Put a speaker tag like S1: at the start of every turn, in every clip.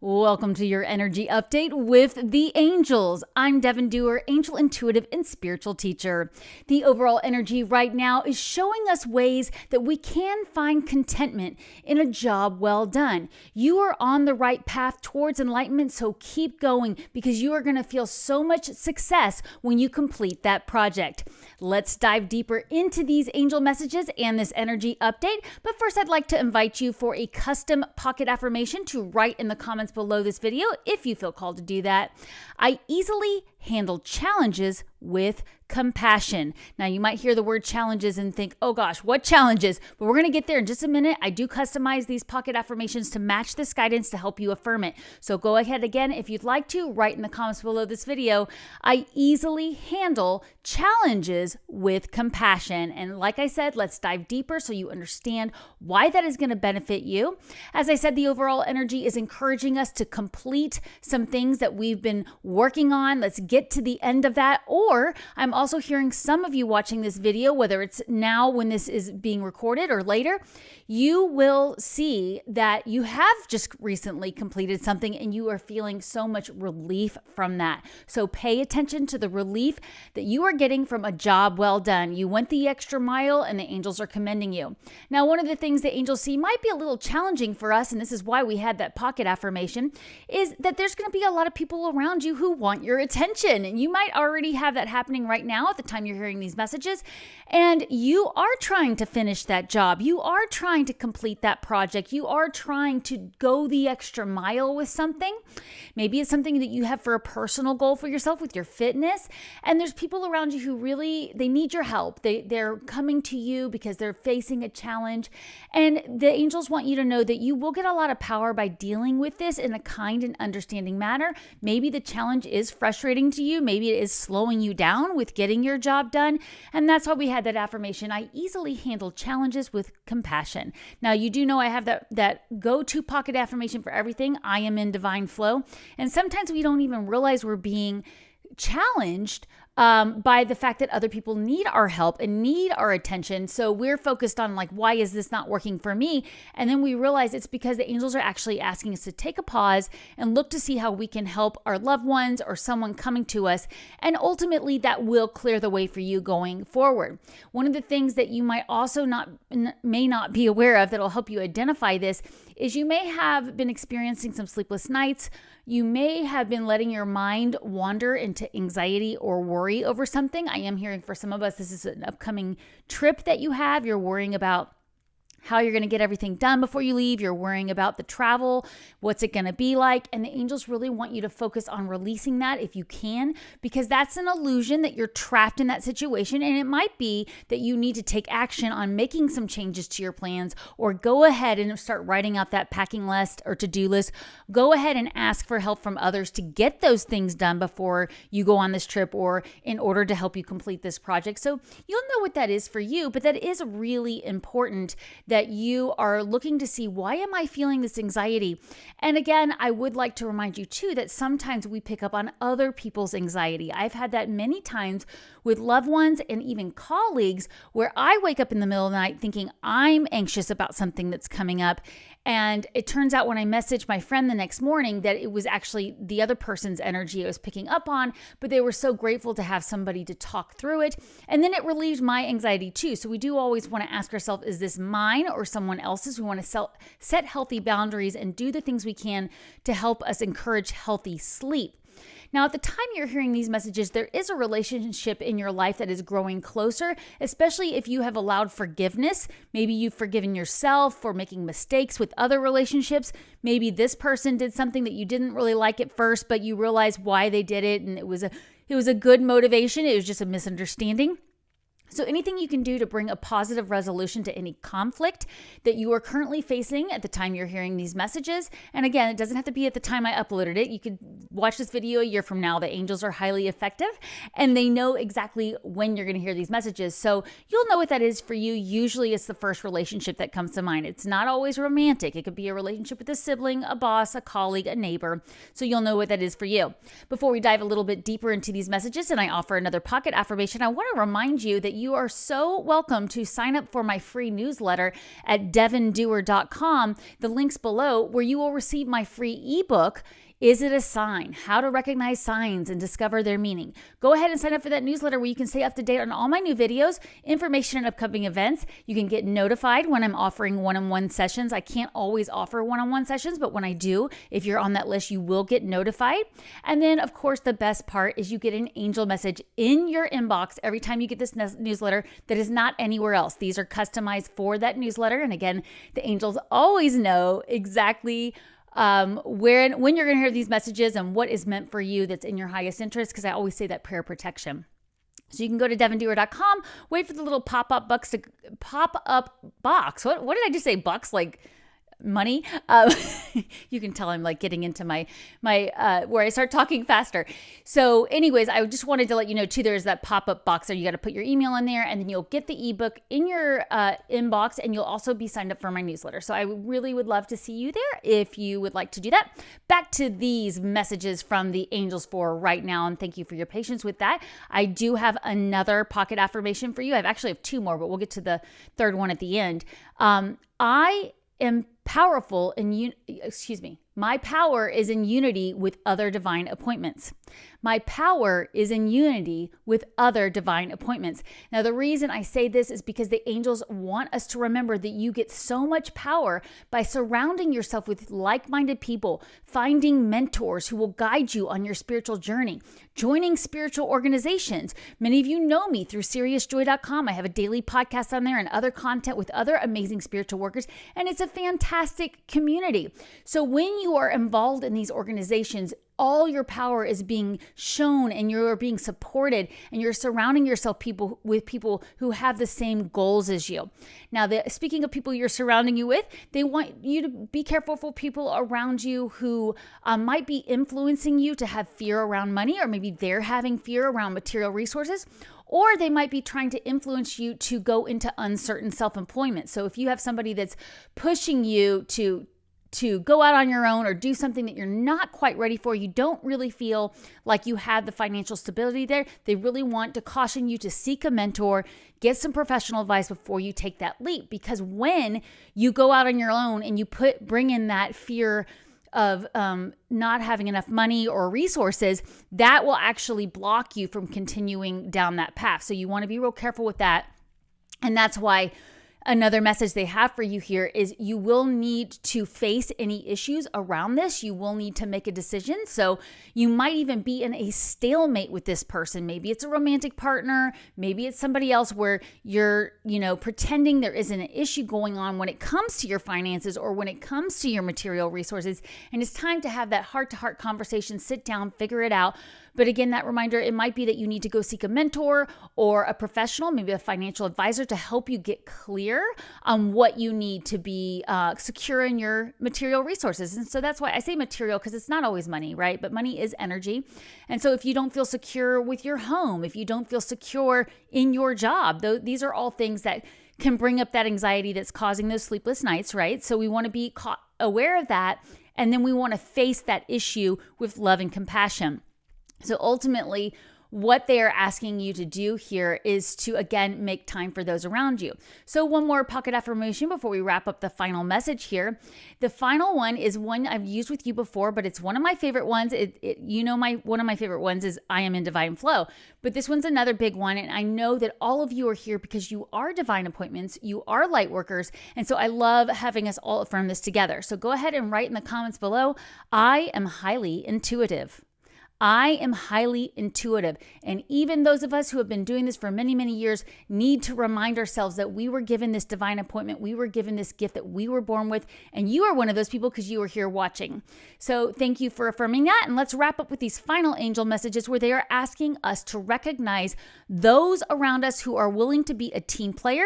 S1: Welcome to your energy update with the angels. I'm Devon Duerr, angel intuitive and spiritual teacher. The overall energy right now is showing us ways that we can find contentment in a job well done. You are on the right path towards enlightenment, so keep going because you are going to feel so much success when you complete that project. Let's dive deeper into these angel messages and this energy update. But first, I'd like to invite you for a custom pocket affirmation to write in the comments below this video if you feel called to do that. I easily handle challenges with compassion. Now, you might hear the word challenges and think, oh gosh, what challenges? But we're going to get there in just a minute. I do customize these pocket affirmations to match this guidance to help you affirm it. So go ahead again, if you'd like to, write in the comments below this video, I easily handle challenges with compassion. And like I said, let's dive deeper so you understand why that is going to benefit you. As I said, the overall energy is encouraging us to complete some things that we've been working on. Let's get to the end of that. Or I'm also hearing some of you watching this video, whether it's now when this is being recorded or later, you will see that you have just recently completed something and you are feeling so much relief from that. So pay attention to the relief that you are getting from a job well done. You went the extra mile and the angels are commending you. Now, one of the things the angels see might be a little challenging for us, and this is why we had that pocket affirmation, is that there's going to be a lot of people around you who want your attention. And you might already have that happening right now at the time you're hearing these messages. And you are trying to finish that job. You are trying to complete that project. You are trying to go the extra mile with something. Maybe it's something that you have for a personal goal for yourself with your fitness. And there's people around you who really, they need your help. They're coming to you because they're facing a challenge. And the angels want you to know that you will get a lot of power by dealing with this in a kind and understanding manner. Maybe the challenge is frustrating to you. Maybe it is slowing you down with getting your job done. And that's why we had that affirmation. I easily handle challenges with compassion. Now, you do know I have that go-to pocket affirmation for everything. I am in divine flow. And sometimes we don't even realize we're being challenged by the fact that other people need our help and need our attention. So we're focused on like, why is this not working for me? And then we realize it's because the angels are actually asking us to take a pause and look to see how we can help our loved ones or someone coming to us. And ultimately that will clear the way for you going forward. One of the things that you might also may not be aware of that'll help you identify this is you may have been experiencing some sleepless nights. You may have been letting your mind wander into anxiety or worry over something. I am hearing for some of us, this is an upcoming trip that you have. You're worrying about how you're going to get everything done before you leave. You're worrying about the travel. What's it going to be like? And the angels really want you to focus on releasing that if you can, because that's an illusion that you're trapped in that situation. And it might be that you need to take action on making some changes to your plans, or go ahead and start writing out that packing list or to-do list. Go ahead and ask for help from others to get those things done before you go on this trip or in order to help you complete this project. So you'll know what that is for you, but that is really important that you are looking to see, why am I feeling this anxiety? And again, I would like to remind you too that sometimes we pick up on other people's anxiety. I've had that many times with loved ones and even colleagues where I wake up in the middle of the night thinking I'm anxious about something that's coming up. And it turns out when I messaged my friend the next morning that it was actually the other person's energy I was picking up on, but they were so grateful to have somebody to talk through it. And then it relieved my anxiety too. So we do always want to ask ourselves, is this mine or someone else's? We want to set healthy boundaries and do the things we can to help us encourage healthy sleep. Now, at the time you're hearing these messages, there is a relationship in your life that is growing closer, especially if you have allowed forgiveness. Maybe you've forgiven yourself for making mistakes with other relationships. Maybe this person did something that you didn't really like at first, but you realized why they did it, and it was a good motivation. It was just a misunderstanding. So anything you can do to bring a positive resolution to any conflict that you are currently facing at the time you're hearing these messages. And again, it doesn't have to be at the time I uploaded it. You could watch this video a year from now. The angels are highly effective and they know exactly when you're going to hear these messages. So you'll know what that is for you. Usually it's the first relationship that comes to mind. It's not always romantic. It could be a relationship with a sibling, a boss, a colleague, a neighbor. So you'll know what that is for you. Before we dive a little bit deeper into these messages and I offer another pocket affirmation, I want to remind you that you are so welcome to sign up for my free newsletter at devonduerr.com. The link's below, where you will receive my free ebook, Is It a Sign? How to Recognize Signs and Discover Their Meaning. Go ahead and sign up for that newsletter where you can stay up to date on all my new videos, information, and upcoming events. You can get notified when I'm offering one-on-one sessions. I can't always offer one-on-one sessions, but when I do, if you're on that list, you will get notified. And then, of course, the best part is you get an angel message in your inbox every time you get this newsletter that is not anywhere else. These are customized for that newsletter. And again, the angels always know exactly when you're going to hear these messages and what is meant for you that's in your highest interest, because I always say that prayer protection. So you can go to devonduerr.com, wait for the little pop-up box. What did I just say? Bucks, like money. You can tell I'm like getting into my where I start talking faster. So anyways, I just wanted to let you know too, there's that pop-up box there. You got to put your email in there, and then you'll get the ebook in your inbox, and you'll also be signed up for my newsletter. So I really would love to see you there if you would like to do that. Back to these messages from the angels for right now, and thank you for your patience with that. I do have another pocket affirmation for you. I actually have two more, but we'll get to the third one at the end. I am powerful my power is in unity with other divine appointments. My power is in unity with other divine appointments. Now, the reason I say this is because the angels want us to remember that you get so much power by surrounding yourself with like-minded people, finding mentors who will guide you on your spiritual journey, joining spiritual organizations. Many of you know me through SeriousJoy.com. I have a daily podcast on there and other content with other amazing spiritual workers, and it's a fantastic community. So when you are involved in these organizations, all your power is being shown and you're being supported, and you're surrounding yourself with people who have the same goals as you. Now, speaking of people you're surrounding you with, they want you to be careful for people around you who might be influencing you to have fear around money, or maybe they're having fear around material resources, or they might be trying to influence you to go into uncertain self-employment. So if you have somebody that's pushing you to go out on your own or do something that you're not quite ready for, you don't really feel like you have the financial stability there, they really want to caution you to seek a mentor, get some professional advice before you take that leap. Because when you go out on your own and you bring in that fear of not having enough money or resources, that will actually block you from continuing down that path. So you want to be real careful with that. And that's why another message they have for you here is you will need to face any issues around this. You will need to make a decision. So you might even be in a stalemate with this person. Maybe it's a romantic partner. Maybe it's somebody else where you're, pretending there isn't an issue going on when it comes to your finances or when it comes to your material resources. And it's time to have that heart-to-heart conversation, sit down, figure it out. But again, that reminder, it might be that you need to go seek a mentor or a professional, maybe a financial advisor, to help you get clear on what you need to be secure in your material resources. And so that's why I say material, because it's not always money, right? But money is energy. And so if you don't feel secure with your home, if you don't feel secure in your job, these are all things that can bring up that anxiety that's causing those sleepless nights, right? So we want to be aware of that. And then we want to face that issue with love and compassion. So ultimately, what they are asking you to do here is to, again, make time for those around you. So one more pocket affirmation before we wrap up the final message here. The final one is one I've used with you before, but it's one of my favorite ones. One of my favorite ones is I am in divine flow. But this one's another big one. And I know that all of you are here because you are divine appointments. You are light workers. And so I love having us all affirm this together. So go ahead and write in the comments below, I am highly intuitive. I am highly intuitive. And even those of us who have been doing this for many, many years need to remind ourselves that we were given this divine appointment. We were given this gift that we were born with. And you are one of those people because you are here watching. So thank you for affirming that. And let's wrap up with these final angel messages where they are asking us to recognize those around us who are willing to be a team player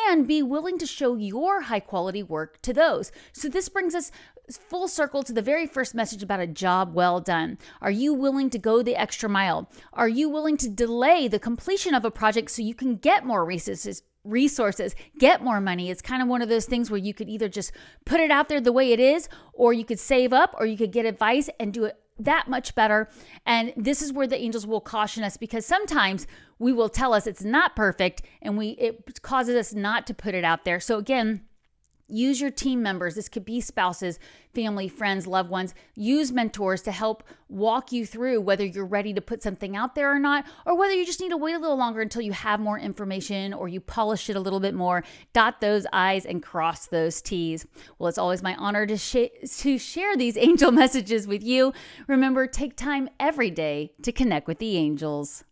S1: and be willing to show your high quality work to those. So this brings us full circle to the very first message about a job well done. Are you willing to go the extra mile? Are you willing to delay the completion of a project so you can get more resources, get more money? It's kind of one of those things where you could either just put it out there the way it is, or you could save up, or you could get advice and do it that much better. And this is where the angels will caution us, because sometimes we will tell us it's not perfect and it causes us not to put it out there. So again, use your team members. This could be spouses, family, friends, loved ones. Use mentors to help walk you through whether you're ready to put something out there or not, or whether you just need to wait a little longer until you have more information or you polish it a little bit more. Dot those I's and cross those T's. Well, it's always my honor to share these angel messages with you. Remember, take time every day to connect with the angels.